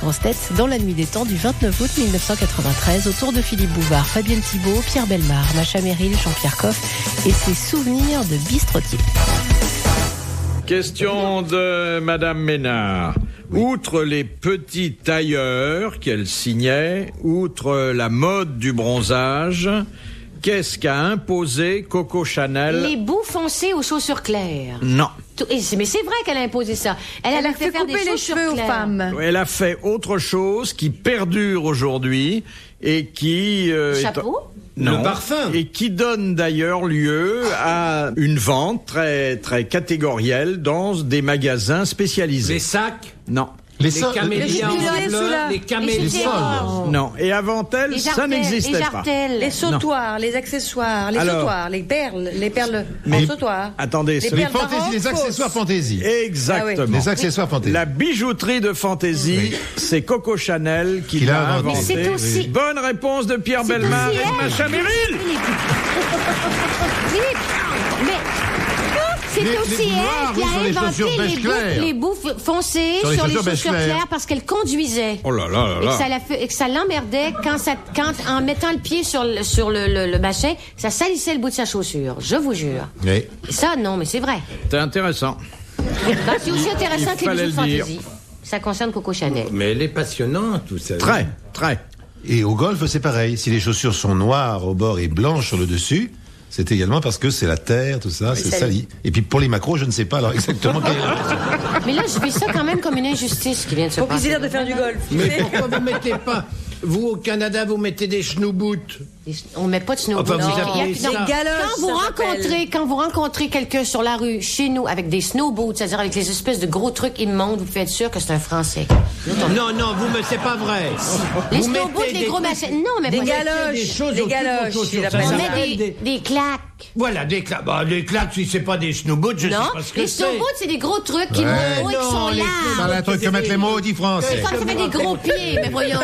grosses têtes dans la nuit des temps du 29 août 1993 autour de Philippe Bouvard, Fabienne Thibault, Pierre Bellemare, Macha Merrill, Jean-Pierre Coff et ses souvenirs de bistrotier. Question de Madame Ménard. Oui. Outre les petits tailleurs qu'elle signait, outre la mode du bronzage, qu'est-ce qu'a imposé Coco Chanel? Les bouts foncés aux chaussures claires. Non. Mais c'est vrai qu'elle a imposé ça. Elle a fait faire couper des les chaussures cheveux claires. aux femmes. Elle a fait autre chose qui perdure aujourd'hui et qui... Chapeau? Non. Le parfum. Et qui donne d'ailleurs lieu à une vente très, très catégorielle dans des magasins spécialisés. Les sacs. Non. Les camélias les bleus, les camélias. Non. Et avant elle, ça n'existait pas. Les sautoirs, les accessoires, les sautoirs, les perles en sautoir. Attendez, les accessoires fantaisie. Exactement. Ah oui. Les accessoires fantaisie. La bijouterie de fantaisie, c'est Coco Chanel qui l'a inventé. Mais c'est aussi... Bonne réponse de Pierre Bellemare et Macha Merrill. Philippe, mais c'est aussi elle qui a inventé les bouts foncés sur les chaussures claires parce qu'elle conduisait. Oh là là là là. Et que ça l'emmerdait quand en mettant le pied sur le machin, ça salissait le bout de sa chaussure. Je vous jure. Oui. Ça, non, mais c'est vrai. C'est intéressant. C'est aussi intéressant que les bijoux de dire. fantaisie. Ça concerne Coco Chanel. Mais elle est passionnante, tout ça. Très, très. Et au golf, c'est pareil. Si les chaussures sont noires au bord et blanches sur le dessus, c'est également parce que c'est la terre, tout ça, c'est sali. Et puis pour les macros, je ne sais pas alors exactement quelle est la raison. Mais là, je vis ça quand même comme une injustice qui vient de se Pour passer. qu'ils aient l'air de faire du golf. Mais pourquoi vous mettez pas... Vous, au Canada, vous mettez des schnouboutes. On met pas de snowboard. Enfin, vous appelez ça. Des galoches, Quand vous rencontrez quelqu'un sur la rue, chez nous, avec des snowboots, c'est-à-dire avec les espèces de gros trucs immondes, vous pouvez être sûr que c'est un Français. Non, c'est pas vrai. Les Vous snowboots, mettez les des gros trucs- machins. Non, mais des pas galoches, des choses des au-dessus de vos galoches, chaussures. il Ça appelle On ça. met des claques. Voilà, des claques. Bah, des claques, si c'est pas des schnouboutes, je sais Non, pas ce que les c'est. snowboots, c'est des gros trucs qui Ouais. vont et qui sont les là. Ça, là, un truc que mettre les maudits français. Ça fait des gros pieds, mais voyons.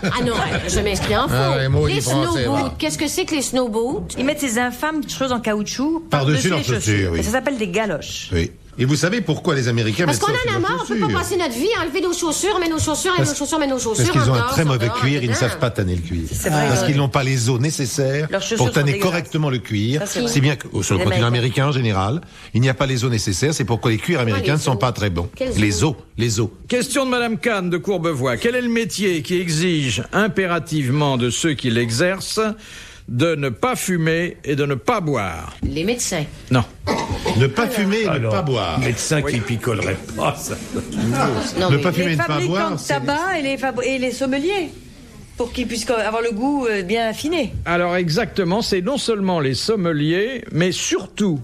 Ah non, je m'inscris en faux. Ah, les maudits français, snowboots, va. qu'est-ce que c'est que les snowboots? Ils mettent ces infâmes choses en caoutchouc Par-dessus leurs les chaussures, oui. Et ça s'appelle des galoches. Oui. Et vous savez pourquoi les Américains Parce mettent qu'on ça en a sur leurs marre, on peut pas chaussures? passer notre vie à enlever nos chaussures, mais nos chaussures, et nos chaussures, mais nos chaussures. Parce qu'ils ont un encore, très ça mauvais va, cuir, ils ne dedans. savent pas tanner le cuir. C'est vrai, Parce ouais. qu'ils n'ont pas les os nécessaires Leurs chaussures pour sont tanner dégueulasses. correctement le cuir. Ça, c'est vrai. Si bien que sur le Les continent Américains. américain en général, il n'y a pas les os nécessaires, c'est pourquoi les cuirs américains les ne sont os? pas très bons. Quels Les os? os, les os. Question de Madame Kahn de Courbevoie. Quel est le métier qui exige impérativement de ceux qui l'exercent de ne pas fumer et de ne pas boire? Les médecins. Non. Ne pas fumer et ne pas boire. Médecin qui picolerait pas, ça. Non, Ne mais pas fumer Les et ne pas fabricants boire. de c'est- tabac et les sommeliers. Pour qu'ils puissent avoir le goût bien affiné. Alors exactement, c'est non seulement les sommeliers, mais surtout,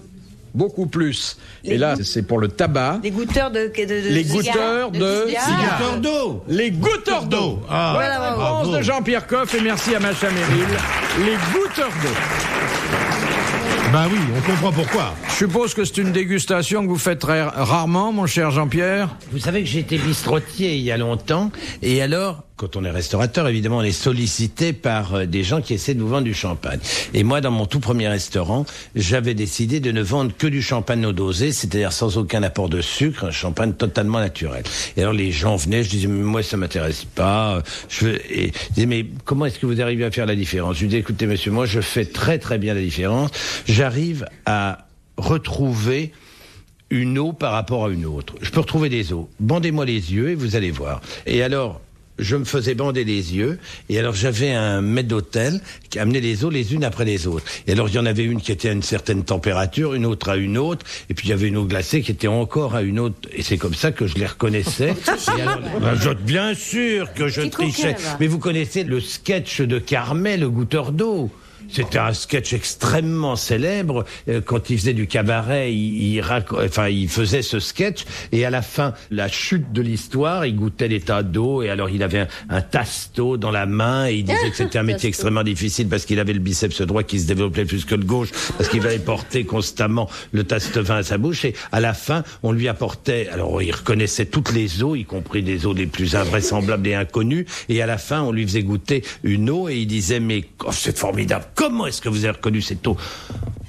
beaucoup plus. Et là, c'est pour le tabac. Les goûteurs de Les goûteurs de cigares. Cigares d'eau. Les goûteurs d'eau. Ah, Voilà, Bonne bravo. réponse de Jean-Pierre Coff et merci à Macha Merrill. Les goûteurs d'eau. Ben oui, on comprend pourquoi. Je suppose que c'est une dégustation que vous faites très rarement, mon cher Jean-Pierre. Vous savez que j'ai été bistrotier il y a longtemps, et alors, quand on est restaurateur, évidemment, on est sollicité par des gens qui essaient de vous vendre du champagne. Et moi, dans mon tout premier restaurant, j'avais décidé de ne vendre que du champagne non dosé, c'est-à-dire sans aucun apport de sucre, un champagne totalement naturel. Et alors, les gens venaient, je disais, mais moi, ça m'intéresse pas. Et je disais, mais comment est-ce que vous arrivez à faire la différence? Je lui dis, écoutez, monsieur, moi, je fais très, très bien la différence. J'arrive à retrouver une eau par rapport à une autre. Je peux retrouver des eaux. Bandez-moi les yeux et vous allez voir. Et alors, je me faisais bander les yeux, et alors j'avais un maître d'hôtel qui amenait les eaux les unes après les autres. Et alors il y en avait une qui était à une certaine température, une autre à une autre, et puis il y avait une eau glacée qui était encore à une autre. Et c'est comme ça que je les reconnaissais. Et alors, bien sûr que je trichais. Mais vous connaissez le sketch de Carmet, le goûteur d'eau. C'était un sketch extrêmement célèbre. Quand il faisait du cabaret, il faisait ce sketch. Et à la fin, la chute de l'histoire, il goûtait des tas d'eau. Et alors, il avait un tasse d'eau dans la main. Et il disait que c'était un métier extrêmement difficile parce qu'il avait le biceps droit qui se développait plus que le gauche. Parce qu'il avait porté constamment le tasse de vin à sa bouche. Et à la fin, on lui apportait... Alors, il reconnaissait toutes les eaux, y compris des eaux les plus invraisemblables et inconnues. Et à la fin, on lui faisait goûter une eau. Et il disait, mais c'est formidable. Comment est-ce que vous avez reconnu cette eau?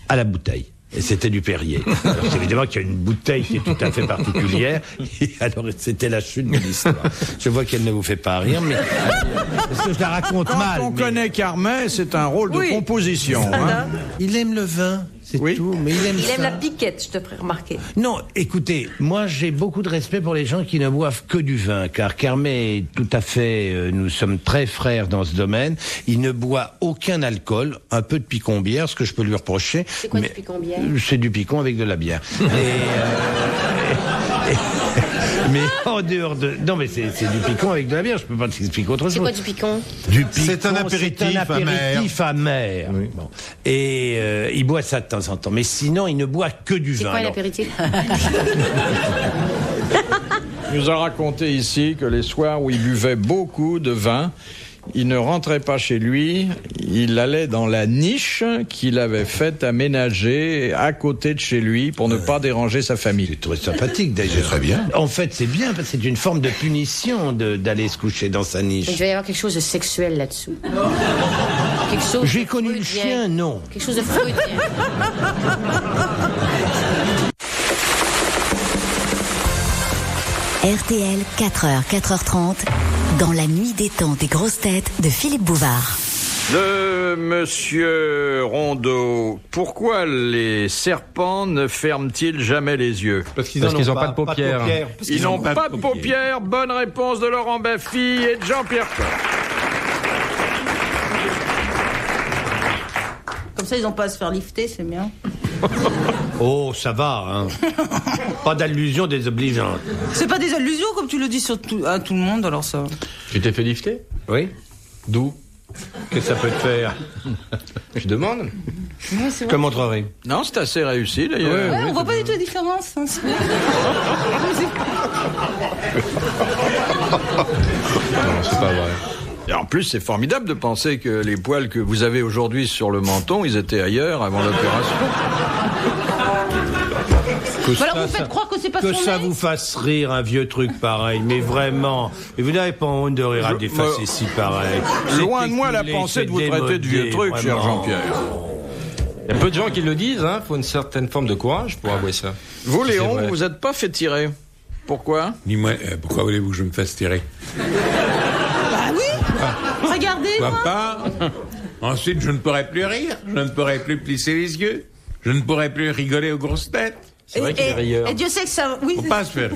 À la bouteille. Et c'était du Perrier. Alors, évidemment qu'il y a une bouteille qui est tout à fait particulière. Et alors, c'était la chute de l'histoire. Je vois qu'elle ne vous fait pas rire, mais parce que je la raconte mal. Quand on connaît Carmet, c'est un rôle de composition. Hein. Il aime le vin. C'est tout, mais il aime la piquette, je te ferai remarquer. Non, écoutez, moi j'ai beaucoup de respect pour les gens qui ne boivent que du vin, car Carmet est tout à fait, nous sommes très frères dans ce domaine. Il ne boit aucun alcool, un peu de picon-bière, ce que je peux lui reprocher. C'est quoi du picon-bière ? C'est du picon avec de la bière. Mais en dehors de... Non, mais c'est du picon avec de la bière, je peux pas t'expliquer autre chose. C'est quoi du picon ? C'est un apéritif amer. Oui. Bon. Et il boit ça de temps en temps. Mais sinon, il ne boit que du vin. C'est quoi l'apéritif ? Il nous a raconté ici que les soirs où il buvait beaucoup de vin, il ne rentrait pas chez lui, il allait dans la niche qu'il avait faite aménager à côté de chez lui pour ne pas déranger sa famille. C'est très sympathique d'ailleurs. C'est très bien. En fait, c'est bien, parce que c'est une forme de punition d'aller se coucher dans sa niche. Il doit y avoir quelque chose de sexuel là-dessous. Quelque chose. J'ai connu le chien, non. Quelque chose de freudien. RTL, 4h, 4h30, dans la nuit détente des grosses têtes de Philippe Bouvard. De Monsieur Rondeau, pourquoi les serpents ne ferment-ils jamais les yeux ? Parce qu'ils n'ont pas de paupières. Ils n'ont pas de paupières. Bonne réponse de Laurent Baffy et de Jean-Pierre Coff. Comme ça, ils n'ont pas à se faire lifter, c'est bien. Oh, ça va, hein. Pas d'allusion désobligeante. C'est pas des allusions, comme tu le dis à tout le monde, alors ça... Tu t'es fait lifter ? Oui. D'où ? Qu'est-ce que ça peut te faire? Je demande. Ouais, c'est Je montrerai. Non, c'est assez réussi d'ailleurs. Ouais, on voit pas du tout la différence. Hein, Non, c'est pas vrai. Et en plus, c'est formidable de penser que les poils que vous avez aujourd'hui sur le menton, ils étaient ailleurs avant l'opération. Alors vous faites croire que c'est pas que son ça nez. vous fasse rire un vieux truc pareil, mais vraiment. Et vous n'avez pas honte de rire à des facéties pareilles. Loin de moi la pensée de vous traiter de vieux truc, cher Jean-Pierre. Il y a peu de gens qui le disent, hein. Faut une certaine forme de courage pour avouer ça. Vous, Léon, vous n'êtes pas fait tirer. Pourquoi ? Dis-moi, pourquoi voulez-vous que je me fasse tirer? Bah oui. Regardez, Pourquoi moi. pas? Ensuite, je ne pourrai plus rire, je ne pourrai plus plisser les yeux, je ne pourrai plus rigoler aux grosses têtes. C'est vrai qu'il est rieur. Et Dieu sait que ça... Oui, Faut pas se faire.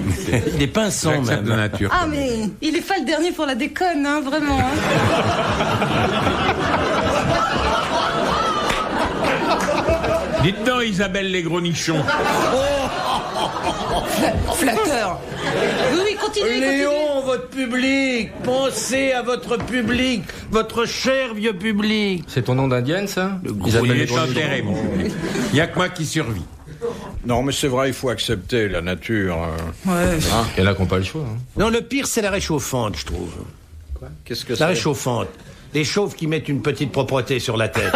Des pinçons, J'accepte même. de nature. Ah, mais il est pas le dernier pour la déconne, hein, vraiment. Hein. Dites donc, Isabelle les gros nichons. Flatteur. Oui, continuez. Léon, votre public, pensez à votre public, votre cher vieux public. C'est ton nom d'indienne, ça? Il est enterré, mon. Il n'y a que moi qui survit. Non, mais c'est vrai, il faut accepter la nature. Ouais. Hein. Il y en a qui n'ont pas le choix. Hein. Non, le pire, c'est la réchauffante, je trouve. Quoi ? Qu'est-ce que La c'est ? réchauffante. Les chauves qui mettent une petite propreté sur la tête.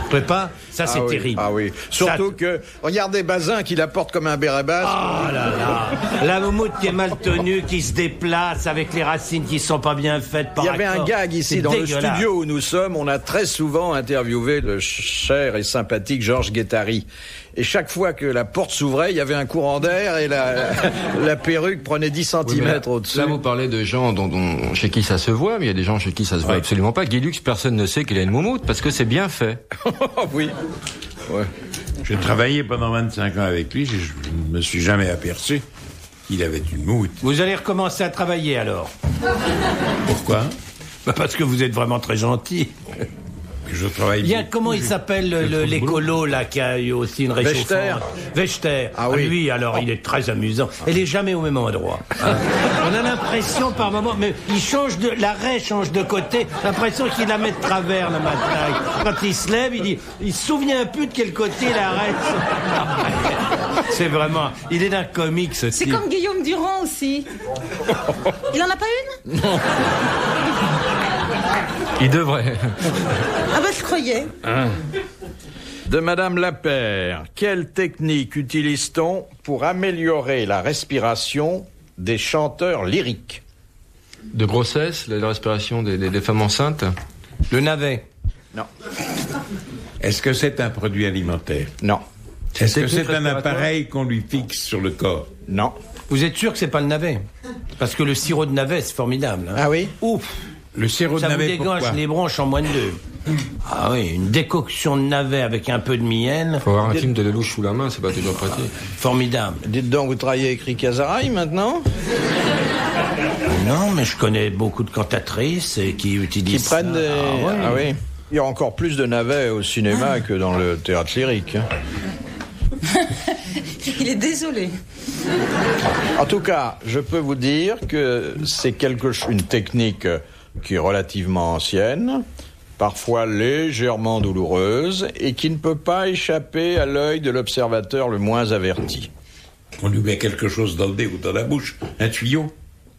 Vous trouvez pas? Ça, c'est terrible. Ah oui. Surtout que, regardez Bazin qui la porte comme un béret basse. Oh là là. La moumoute qui est mal tenue, qui se déplace avec les racines qui sont pas bien faites par Il y avait accord. un gag ici C'est dans dégueulasse. le studio où nous sommes. On a très souvent interviewé le cher et sympathique Georges Guettari. Et chaque fois que la porte s'ouvrait, il y avait un courant d'air et la perruque prenait 10 cm au-dessus. Là, vous parlez de gens chez qui ça se voit, mais il y a des gens chez qui ça se voit absolument pas. Guy Lux, personne ne sait qu'il a une moumoute parce que c'est bien fait. Oui. Ouais. J'ai travaillé pendant 25 ans avec lui, je ne me suis jamais aperçu qu'il avait une moumoute. Vous allez recommencer à travailler alors? Pourquoi? Bah parce que vous êtes vraiment très gentil. Je travaille Il y a, beaucoup. comment il s'appelle l'écolo là qui a eu aussi une réchauffante? Wechter. Ah oui. Lui alors il est très amusant. Elle est jamais au même endroit. Hein. On a l'impression par moment, mais il change l'arrêt change de côté. L'impression qu'il la met de travers le matin. Quand il se lève, il se souvient un peu de quel côté l'arrête. C'est vraiment, il est d'un comique ce C'est type. comme Guillaume Durand aussi. Il en a pas une? Non. Il devrait. Ah bah je croyais. De Madame Lapère, quelle technique utilise-t-on pour améliorer la respiration des chanteurs lyriques? De grossesse, la respiration des femmes enceintes. Le navet. Non. Est-ce que c'est un produit alimentaire? Non. Est-ce que c'est un appareil qu'on lui fixe sur le corps? Non. Vous êtes sûr que c'est pas le navet? Parce que le sirop de navet, c'est formidable. Hein. Ah oui? Ouf. Le sirop de navet, ça vous dégage les bronches en moins de 2. Ah oui, une décoction de navet avec un peu de miel. Faut avoir un film de Lelouch sous la main, c'est pas toujours pratique. Formidable. Dites donc, vous travaillez avec Rika Zaraï maintenant? Non, mais je connais beaucoup de cantatrices qui utilisent qui prennent ça. des... Ah oui. Il y a encore plus de navets au cinéma que dans le théâtre lyrique. Il est désolé. En tout cas, je peux vous dire que c'est une technique qui est relativement ancienne, parfois légèrement douloureuse, et qui ne peut pas échapper à l'œil de l'observateur le moins averti. On lui met quelque chose dans le nez ou dans la bouche, un tuyau?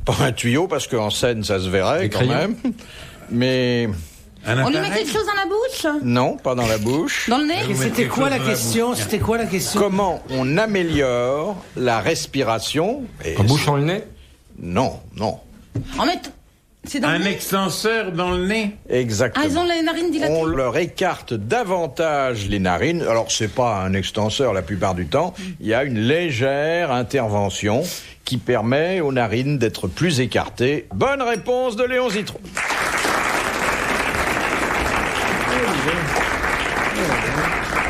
Pas un tuyau, parce qu'en scène, ça se verrait quand même. Mais... On lui met quelque chose dans la bouche? Non, pas dans la bouche. Dans le nez? C'était quoi la question? C'était quoi la question? Comment on améliore la respiration? En bouchant le nez? Non, non. En mettant... C'est dans un le nez? extenseur dans le nez? Exactement. Ah, ils ont les narines dilatées? On leur écarte davantage les narines. Alors, c'est pas un extenseur la plupart du temps. Il y a une légère intervention qui permet aux narines d'être plus écartées. Bonne réponse de Léon Zitrone.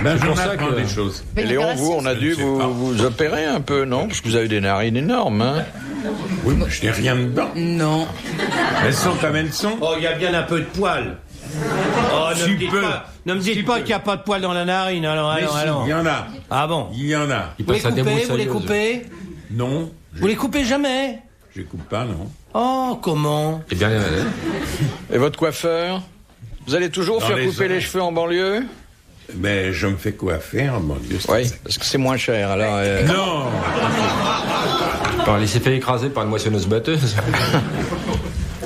Ben, j'en apprends des choses. Et Léon, vous, on a dû vous opérer un peu, non? Parce que vous avez des narines énormes, hein? Oui, mais je n'ai rien dedans. Non. Elles sont comme elles sont. Oh, il y a bien un peu de poil. Oh, ne me dites pas qu'il n'y a pas de poil dans la narine. Alors. Il y en a. Ah bon? Il y en a. Vous les coupez? Non. Vous les coupez jamais? Je coupe pas, non. Oh, comment? Eh bien, Et votre coiffeur? Vous allez toujours faire couper les cheveux en banlieue? Mais je me fais coiffer en banlieue. Oui, parce que c'est moins cher, alors... Non. Il s'est fait écraser par une moissonneuse-batteuse.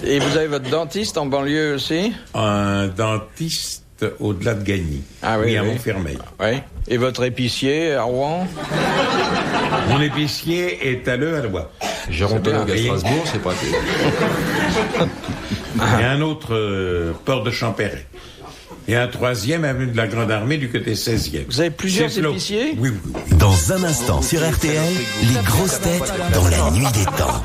Et vous avez votre dentiste en banlieue aussi? Un dentiste au-delà de Gagny. Ah oui, oui. À Montfermeil. Oui. Et votre épicier à Rouen? Mon épicier est à Levallois. Gérontologue à Strasbourg, c'est pratique. Et un autre Port de Champéret. Et un troisième avenue de la Grande Armée du côté 16e. Vous avez plusieurs épiciers? Oui. Dans un instant sur RTL, les grosses têtes dans la nuit des temps.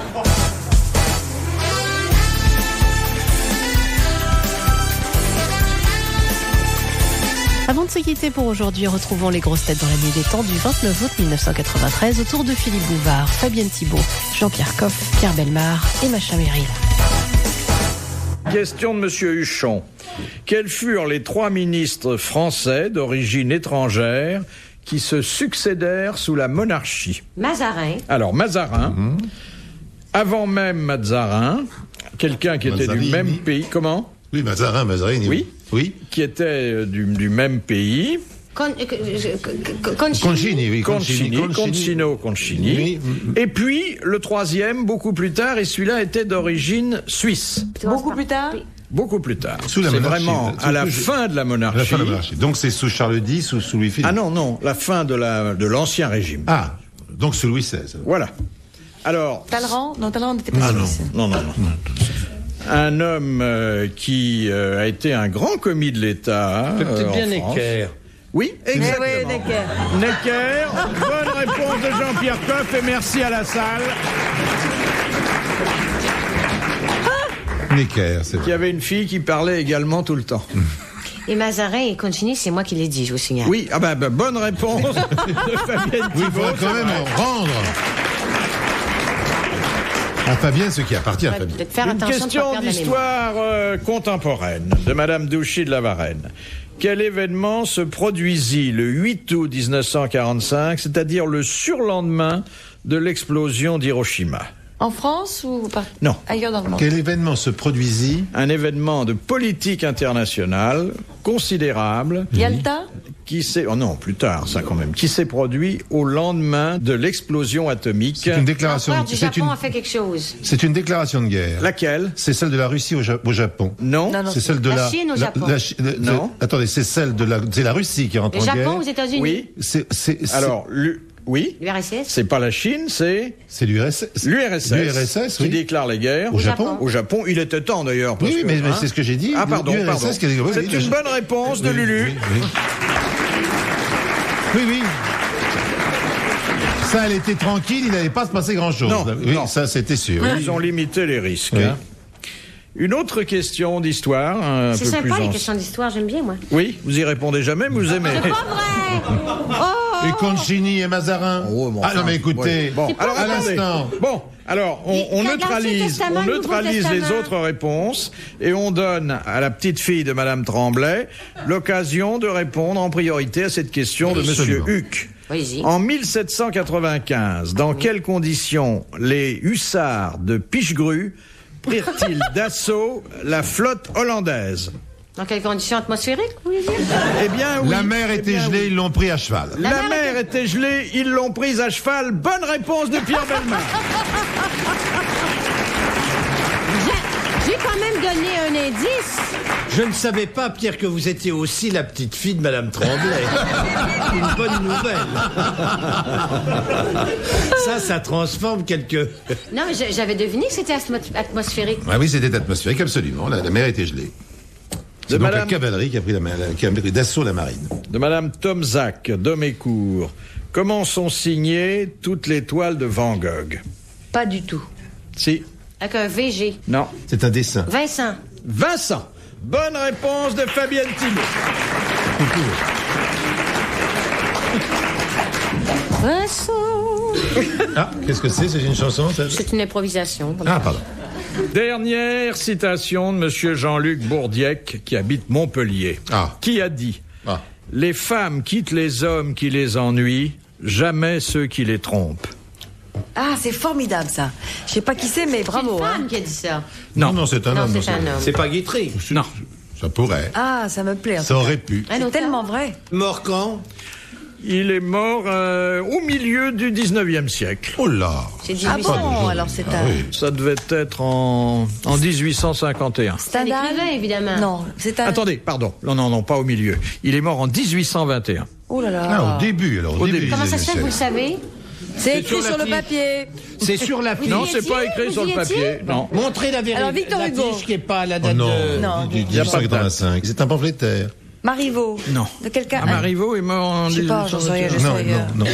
Avant de se quitter pour aujourd'hui, retrouvons les grosses têtes dans la nuit des temps du 29 août 1993 autour de Philippe Bouvard, Fabienne Thibault, Jean-Pierre Coff, Pierre Bellemare et Macha Merrill. Question de Monsieur Huchon. Quels furent les 3 ministres français d'origine étrangère qui se succédèrent sous la monarchie? Mazarin. Alors, Mazarin. Avant même Mazarin, quelqu'un qui était du même pays. Comment? Oui, Mazarin. Oui. Qui était du même pays. Concini. Concini. Et puis, le troisième, beaucoup plus tard, et celui-là était d'origine suisse. Beaucoup plus tard? Beaucoup plus tard. Sous la monarchie. C'est vraiment à la fin de la monarchie. Donc c'est sous Charles X ou sous Louis-Philippe? Ah non, la fin de l'ancien régime. Ah, donc sous Louis XVI. Voilà. Alors... Talleyrand? Non, Talleyrand n'était pas suisse. Non. Un homme qui a été un grand commis de l'État. Peut-être bien Necker. Oui, exactement. Oui, Necker. Bonne réponse de Jean-Pierre Coff et merci à la salle. Necker, c'est Qui avait une fille qui parlait également tout le temps. Et Mazarin et Concini, c'est moi qui l'ai dit, je vous signale. Oui, bonne réponse de Fabienne Thibault. Oui, il faudra quand même rendre à Fabienne ce qui appartient à Fabienne. Faire Une question d'histoire contemporaine de Madame Douchy de la Varenne. Quel événement se produisit le 8 août 1945, c'est-à-dire le surlendemain de l'explosion d'Hiroshima? En France ou Non. Ailleurs dans le monde? Quel événement se produisit? Un événement de politique internationale considérable. Yalta? Non, plus tard, ça quand même. Qui s'est produit au lendemain de l'explosion atomique. C'est une déclaration. L'empereur du Japon a fait quelque chose. C'est une déclaration de guerre. Laquelle? C'est celle de la Russie au Japon. Non. C'est celle de la Chine au Japon. Non. Attendez, c'est la Russie qui rentre en guerre. Le Japon aux États-Unis. Oui. Alors, Oui. L'URSS. C'est pas la Chine, c'est l'URSS. L'URSS qui déclare la guerre. Au Japon. Au Japon, il était temps d'ailleurs. Oui, mais c'est ce que j'ai dit. Ah pardon. C'est une bonne réponse de Lulu. Oui. Ça, elle était tranquille, il n'allait pas se passer grand-chose. Non. Ça, c'était sûr. Ils ont limité les risques. Oui. Une autre question d'histoire. C'est sympa les questions d'histoire, j'aime bien moi. Oui, vous y répondez jamais, mais vous aimez. C'est pas vrai. Et Concini et Mazarin. Non mais écoutez, alors à l'instant. Bon, alors on neutralise les autres réponses et on donne à la petite fille de Madame Tremblay l'occasion de répondre en priorité à cette question de Monsieur Huck. En 1795, dans quelles conditions les hussards de Pichegru prirent-ils d'assaut la flotte hollandaise? Dans quelles conditions atmosphériques, vous voulez dire? Eh bien, oui. La mer était gelée, ils l'ont pris à cheval. La mer était gelée, ils l'ont prise à cheval. Bonne réponse de Pierre Bellemare. J'ai quand même donné un indice. Je ne savais pas, Pierre, que vous étiez aussi la petite fille de Madame Tremblay. Une bonne nouvelle. Ça transforme quelque... Non, mais j'avais deviné que c'était atmosphérique. Ah oui, c'était atmosphérique, absolument. La mer était gelée. C'est donc la cavalerie qui a pris d'assaut la marine. De Madame Tomzac, d'Homécourt. Comment sont signées toutes les toiles de Van Gogh? Pas du tout. Si. Avec un VG. Non. C'est un dessin. Vincent. Bonne réponse de Fabienne Thibault. Vincent. Ah, qu'est-ce que c'est? C'est une chanson, ça? C'est une improvisation. Ah, pardon. Dernière citation de Monsieur Jean-Luc Bourdiec, qui habite Montpellier. Qui a dit Les femmes quittent les hommes qui les ennuient, jamais ceux qui les trompent. Ah, c'est formidable, ça. Je sais pas qui c'est, mais bravo. C'est une femme qui a dit ça. Non, c'est un homme. C'est pas Guitry. Non. Ça pourrait. Ah, ça me plaît. Ça aurait pu. C'est tellement vrai. Mort quand? Il est mort au milieu du 19e siècle. Oh là! Ah bon, alors c'est un... Oui. Ça devait être en 1851. C'est un écrivain, évidemment. Non, c'est un... Attendez, pardon. Non, pas au milieu. Il est mort en 1821. Oh là là. Ah, au début, alors. Au début. Comment ça se fait, vous le savez? C'est écrit sur le papier. C'est sur la fiche. Non, c'est pas écrit sur le papier. Non. Montrez la vérité. Alors, Victor Hugo. Fiche qui n'est pas à la date Non, de... Non. du 1885. C'est un pamphlétaire. Marivaux. Non. De quelqu'un. Marivaux est mort en 1821. Non.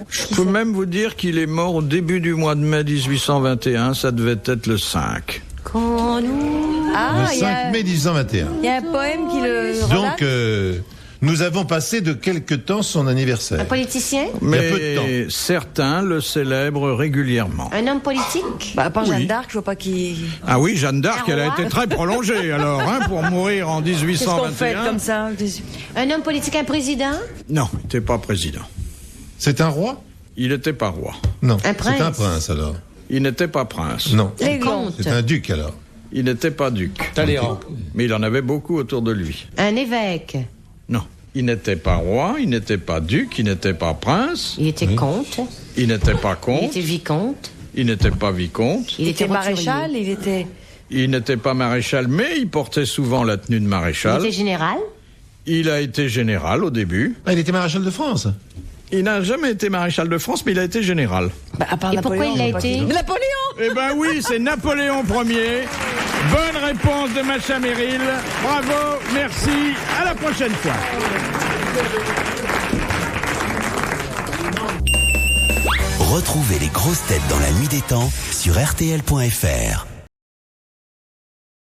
Je peux même vous dire qu'il est mort au début du mois de mai 1821. Ça devait être le 5. Quand nous... Le 5 mai 1821. Il y a un poème qui le relate. Donc, nous avons passé de quelque temps son anniversaire. Un politicien? Il y a peu de temps. Certains le célèbrent régulièrement. Un homme politique? À part Jeanne d'Arc, je vois pas qui... Ah oui, Jeanne d'Arc, elle a été très prolongée, alors, pour mourir en 1821. Qu'est-ce qu'on fait comme ça? Un homme politique, un président? Non, il n'était pas président. C'est un roi? Il n'était pas roi. Non. Un prince? C'est un prince, alors. Il n'était pas prince. Non. Un comte? C'est un duc, alors. Il n'était pas duc. Talleyrand. Mais il en avait beaucoup autour de lui. Un évêque? Non. Il n'était pas roi, il n'était pas duc, il n'était pas prince. Il était comte? Il n'était pas comte. Il était vicomte? Il n'était pas vicomte. Il était maréchal, il était... Il n'était pas maréchal, mais il portait souvent la tenue de maréchal. Il était général? Il a été général au début. Ah, il était maréchal de France. Il n'a jamais été maréchal de France, mais il a été général. À part Et pourquoi il a été? Napoléon! Eh ben oui, c'est Napoléon Ier. Bonne réponse de Macha Merrill. Bravo, merci. À la prochaine fois. Retrouvez les grosses têtes dans la nuit des temps sur RTL.fr.